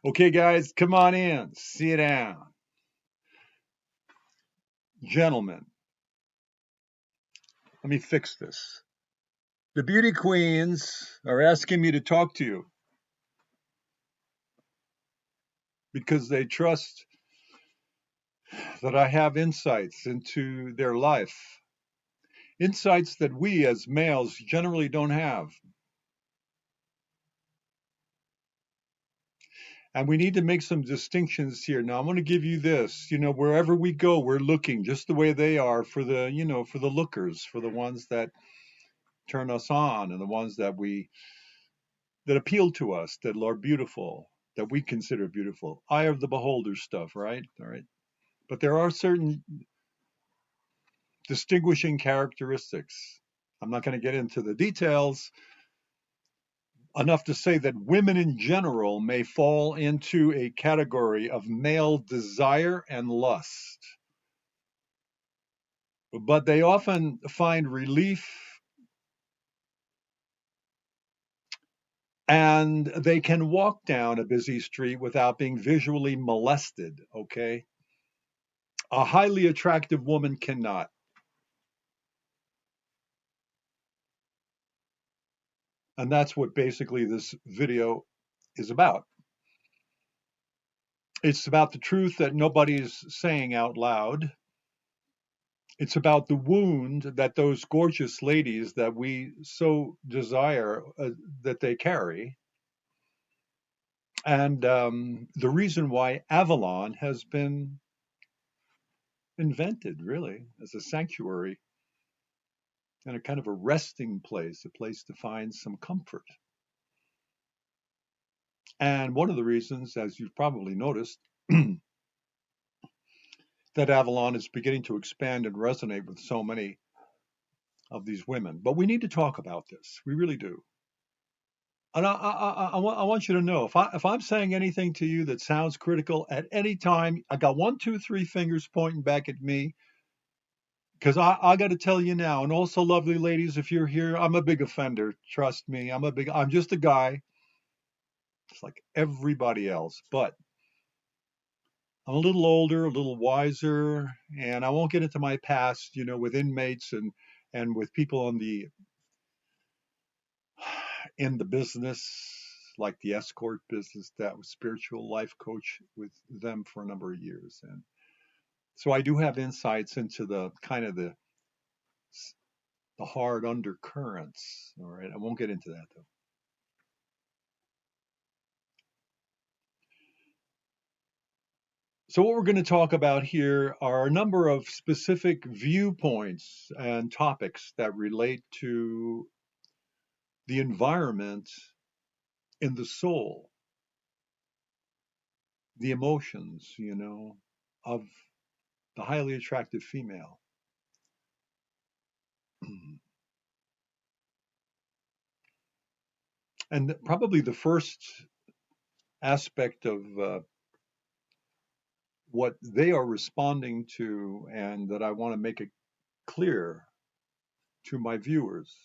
Okay, guys, come on in. Sit down. Gentlemen, let me fix this. The beauty queens are asking me to talk to you because they trust that I have insights into their life, insights that we as males generally don't have. And we need to make some distinctions here. Now, I'm going to give you this. Wherever we go, we're looking just the way they are for for the lookers, for the ones that turn us on and the ones that appeal to us, that are beautiful, that we consider beautiful. Eye of the beholder stuff, right? All right. But there are certain distinguishing characteristics. I'm not going to get into the details, enough to say that women in general may fall into a category of male desire and lust, but they often find relief and they can walk down a busy street without being visually molested, okay? A highly attractive woman cannot. And that's what basically this video is about. It's about the truth that nobody's saying out loud. It's about the wound that those gorgeous ladies that we so desire that they carry. And the reason why Avalon has been invented, really, as a sanctuary and a kind of a resting place, a place to find some comfort. And one of the reasons, as you've probably noticed, that Avalon is beginning to expand and resonate with so many of these women. But we need to talk about this. We really do. And I want you to know if I'm saying anything to you that sounds critical at any time, I got one, two, three fingers pointing back at me because I got to tell you now. And also, lovely ladies, if you're here, I'm a big offender. Trust me, I'm just a guy. It's like everybody else. But I'm a little older, a little wiser, and I won't get into my past, with inmates and with people in the business, like the escort business, that was spiritual life coach with them for a number of years. And so I do have insights into the kind of the hard undercurrents. All right. I won't get into that though. So what we're going to talk about here are a number of specific viewpoints and topics that relate to the environment in the soul, the emotions, of the highly attractive female. And probably the first aspect of what they are responding to, and that I want to make it clear to my viewers,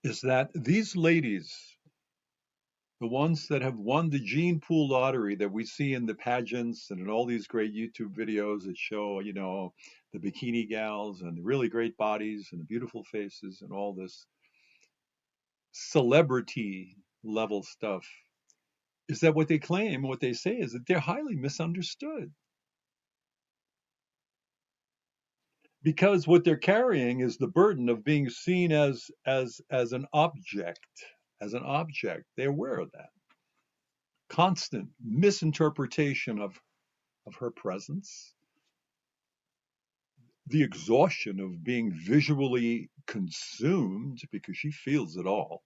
is that these ladies, the ones that have won the gene pool lottery that we see in the pageants and in all these great YouTube videos that show, the bikini gals and the really great bodies and the beautiful faces and all this celebrity level stuff, is that what they claim, what they say is that they're highly misunderstood because what they're carrying is the burden of being seen as an object, They're aware of that constant misinterpretation of her presence, the exhaustion of being visually consumed because she feels it all,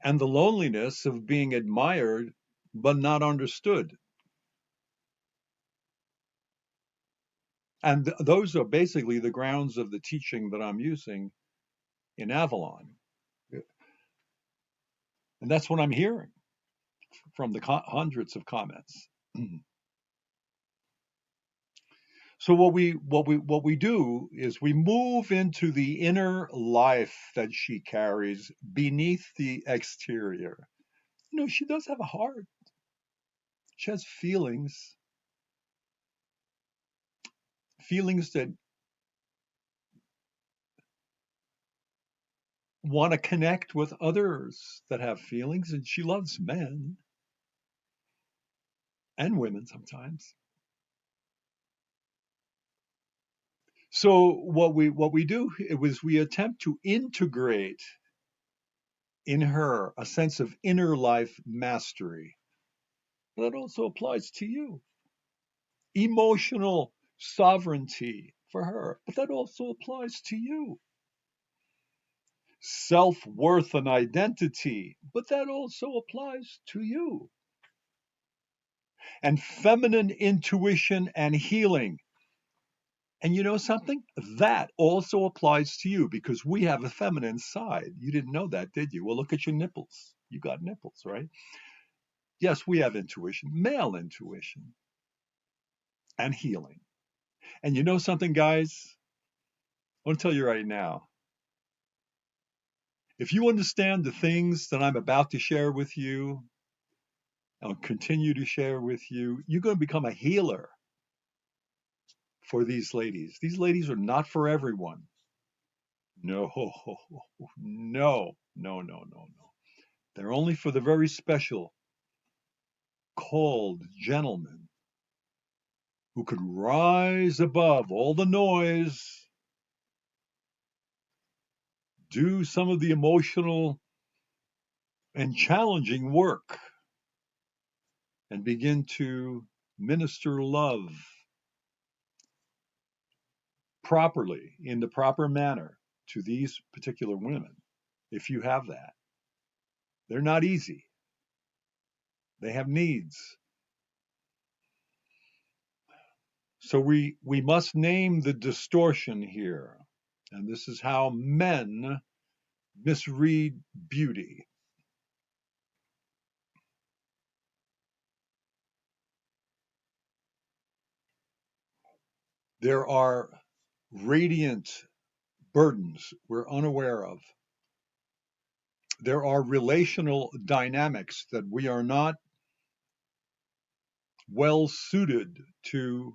and the loneliness of being admired but not understood. And those are basically the grounds of the teaching that I'm using in Avalon. And that's what I'm hearing from the hundreds of comments. So what we do is we move into the inner life that she carries beneath the exterior. She does have a heart. She has feelings that want to connect with others that have feelings, and she loves men and women sometimes. So what we do was we attempt to integrate in her a sense of inner life mastery. That also applies to you. Emotional sovereignty for her, but that also applies to you. Self-worth and identity, but that also applies to you. And feminine intuition and healing. And you know something? That also applies to you because we have a feminine side. You didn't know that, did you? Well, look at your nipples. You got nipples, right? Yes, we have intuition, male intuition and healing. And you know something, guys? I want to tell you right now. If you understand the things that I'm about to share with you, I'll continue to share with you, you're going to become a healer for these ladies. These ladies are not for everyone. No, no, no, no, no, no. They're only for the very special, cold gentlemen who could rise above all the noise, do some of the emotional and challenging work, and begin to minister love properly, in the proper manner, to these particular women. If you have that, they're not easy. They have needs. So we must name the distortion here. And this is how men misread beauty. There are radiant burdens we're unaware of. There are relational dynamics that we are not well suited to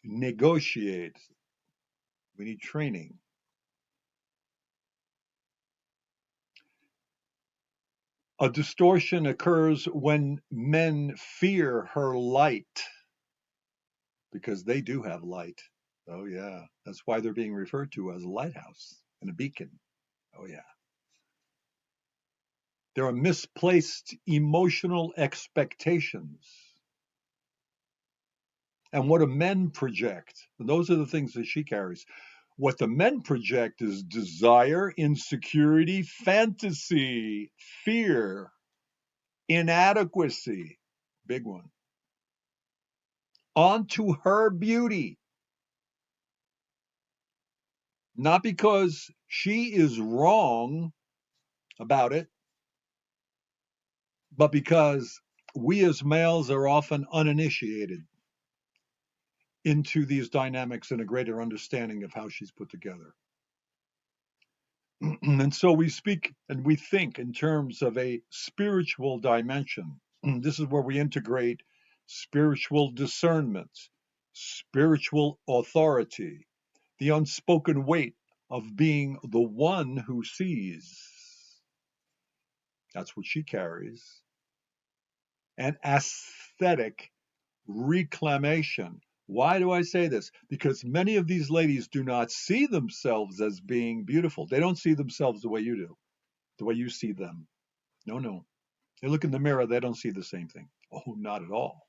negotiate. We need training. A distortion occurs when men fear her light because they do have light. Oh, yeah. That's why they're being referred to as a lighthouse and a beacon. Oh, yeah. There are misplaced emotional expectations. And what do men project? And those are the things that she carries. What the men project is desire, insecurity, fantasy, fear, inadequacy. Big one. Onto her beauty. Not because she is wrong about it, but because we as males are often uninitiated into these dynamics and a greater understanding of how she's put together. And so we speak and we think in terms of a spiritual dimension. This is where we integrate spiritual discernment, spiritual authority, the unspoken weight of being the one who sees. That's what she carries. And aesthetic reclamation. Why do I say this? Because many of these ladies do not see themselves as being beautiful. They don't see themselves the way you do, the way you see them. No, no. They look in the mirror, they don't see the same thing. Oh, not at all.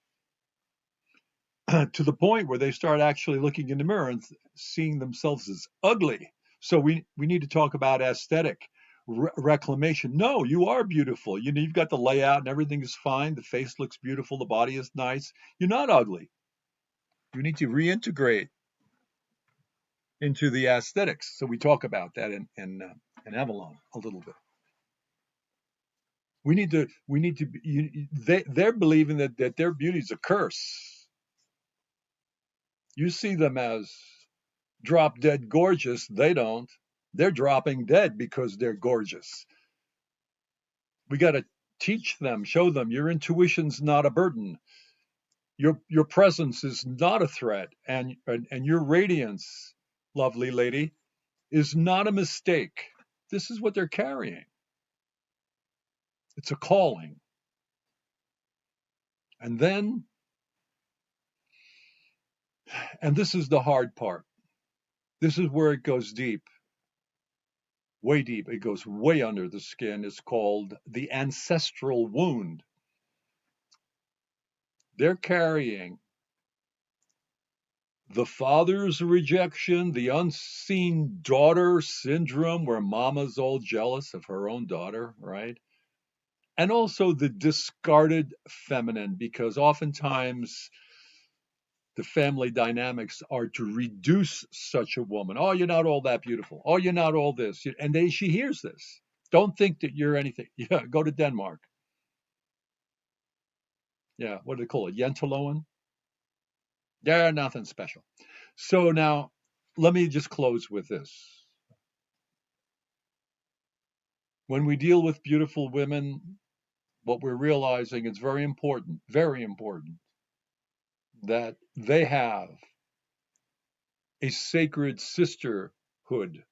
To the point where they start actually looking in the mirror and seeing themselves as ugly. So we need to talk about aesthetic reclamation. No, you are beautiful. You've got the layout and everything is fine. The face looks beautiful. The body is nice. You're not ugly. You need to reintegrate into the aesthetics. So we talk about that in Avalon a little bit. We need to they're believing that their beauty's a curse. You see them as drop dead gorgeous. They don't. They're dropping dead because they're gorgeous. We got to teach them, show them your intuition's not a burden. Your presence is not a threat, and your radiance, lovely lady, is not a mistake. This is what they're carrying. It's a calling. And then, and this is the hard part. This is where it goes deep, way deep. It goes way under the skin. It's called the ancestral wound. They're carrying the father's rejection, the unseen daughter syndrome, where mama's all jealous of her own daughter, right? And also the discarded feminine, because oftentimes the family dynamics are to reduce such a woman. Oh, you're not all that beautiful. Oh, you're not all this. And she hears this. Don't think that you're anything. Yeah, go to Denmark. Yeah, what do they call it? Jenteloven? They're nothing special. So now, let me just close with this. When we deal with beautiful women, what we're realizing is very important, that they have a sacred sisterhood.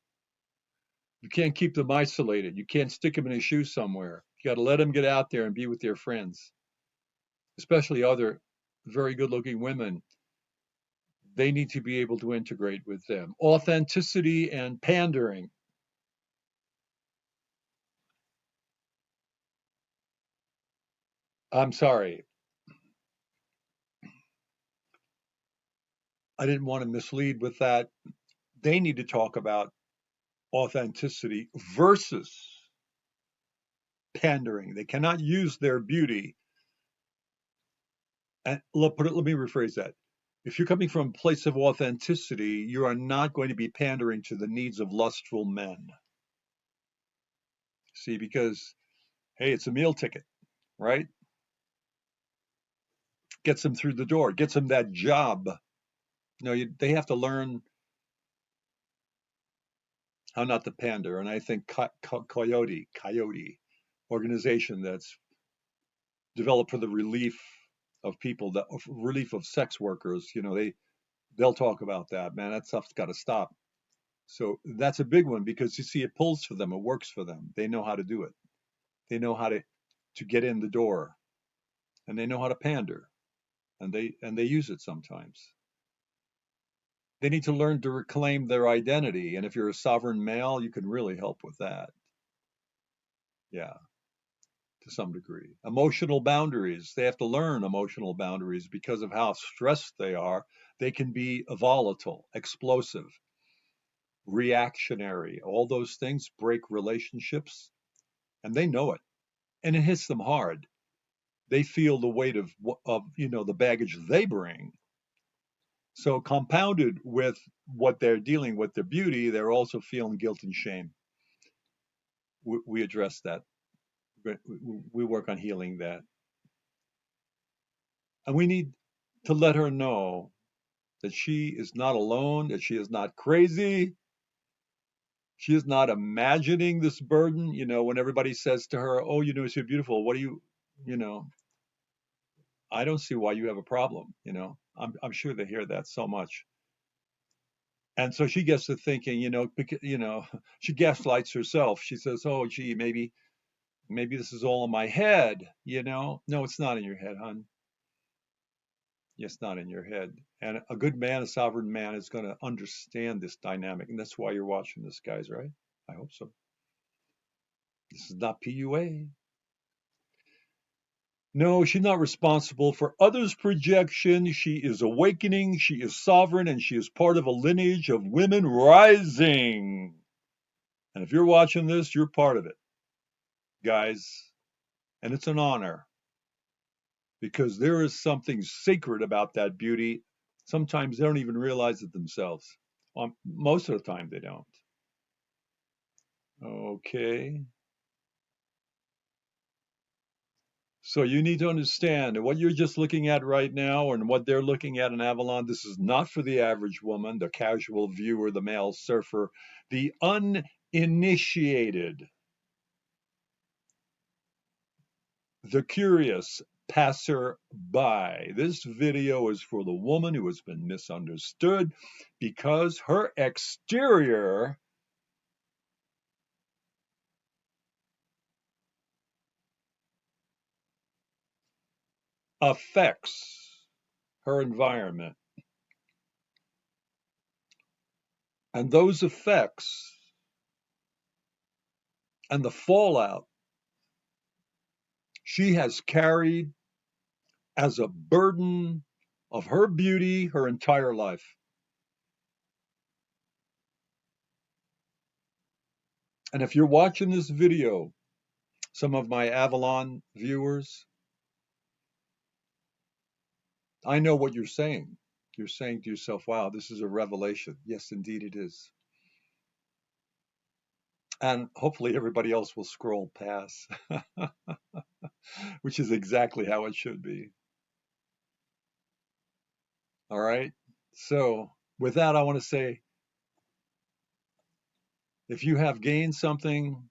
You can't keep them isolated. You can't stick them in a shoe somewhere. You got to let them get out there and be with their friends, especially other very good looking women. They need to be able to integrate with them. Authenticity and pandering. I'm sorry, I didn't want to mislead with that. They need to talk about authenticity versus pandering. They cannot use their beauty. And let me rephrase that. If you're coming from a place of authenticity, you are not going to be pandering to the needs of lustful men. See, because hey, it's a meal ticket, right? Gets them through the door, gets them that job. They have to learn how not to pander. And I think Coyote organization that's developed for the relief of people, that relief of sex workers. They'll talk about that. Man, that stuff's got to stop. So that's a big one, because you see, it pulls for them, it works for them. They know how to do it. They know how to get in the door, and they know how to pander, and they use it sometimes. They need to learn to reclaim their identity, and if you're a sovereign male, you can really help with that. Yeah, to some degree. Emotional boundaries. They have to learn emotional boundaries because of how stressed they are. They can be volatile, explosive, reactionary. All those things break relationships, and they know it, and it hits them hard. They feel the weight of the baggage they bring. So compounded with what they're dealing with, their beauty, they're also feeling guilt and shame. We address that. We work on healing that, and we need to let her know that she is not alone, that she is not crazy. She is not imagining this burden. When everybody says to her, "Oh, you're beautiful. What do you, you know, I don't see why you have a problem." I'm sure they hear that so much. And so she gets to thinking, she gaslights herself. She says, "Oh, gee, maybe this is all in my head." No, it's not in your head, hon. It's not in your head. And a good man, a sovereign man, is going to understand this dynamic, and that's why you're watching this, guys, right? I hope so. This is not PUA. No, she's not responsible for others' projection. She is awakening, she is sovereign, and she is part of a lineage of women rising. And if you're watching this, you're part of it, guys. And it's an honor, because there is something sacred about that beauty. Sometimes they don't even realize it themselves. Most of the time, they don't. Okay. So you need to understand what you're just looking at right now and what they're looking at in Avalon. This is not for the average woman, the casual viewer, the male surfer, the uninitiated, the curious passerby. This video is for the woman who has been misunderstood because her exterior affects her environment. And those effects and the fallout she has carried as a burden of her beauty her entire life. And if you're watching this video, some of my Avalon viewers, I know what you're saying. You're saying to yourself, wow, this is a revelation. Yes, indeed it is. And hopefully everybody else will scroll past, which is exactly how it should be. All right. So, with that, I want to say if you have gained something,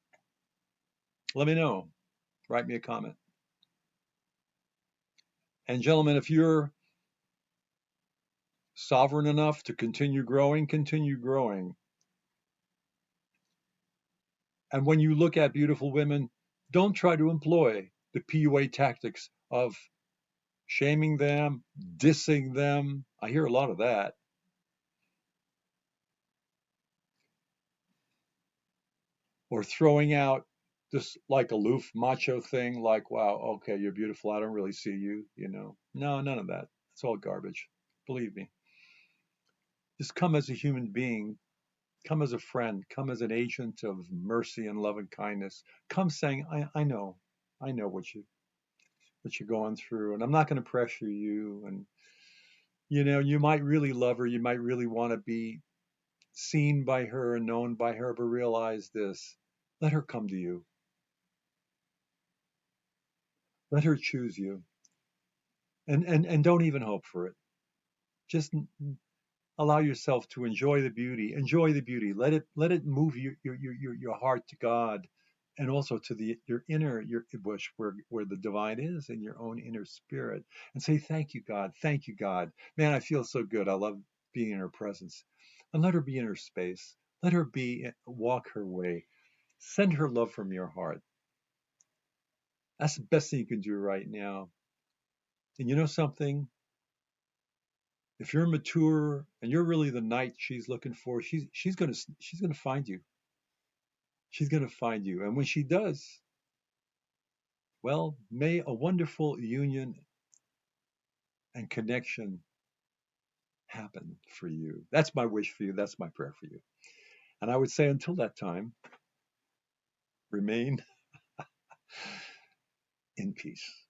let me know. Write me a comment. And, gentlemen, if you're sovereign enough to continue growing, continue growing. And when you look at beautiful women, don't try to employ the PUA tactics of shaming them, dissing them. I hear a lot of that. Or throwing out this like aloof macho thing, like, wow, okay, you're beautiful. I don't really see you, you know. No, none of that. It's all garbage. Believe me. Just come as a human being, come as a friend, come as an agent of mercy and love and kindness. Come saying, I know, I know what you're going through, and I'm not going to pressure you. And you know, you might really love her, you might really want to be seen by her and known by her, but realize this: let her come to you, let her choose you, and don't even hope for it. Just allow yourself to enjoy the beauty. Enjoy the beauty. Let it move your heart to God, and also to the your inner your bush where the divine is in your own inner spirit, and say thank you God, thank you God. Man, I feel so good. I love being in her presence, and let her be in her space. Let her be walk her way. Send her love from your heart. That's the best thing you can do right now. And you know something? If you're mature and you're really the knight she's looking for, she's gonna find you. She's gonna find you, and when she does, well, may a wonderful union and connection happen for you. That's my wish for you. That's my prayer for you. And I would say until that time, remain in peace.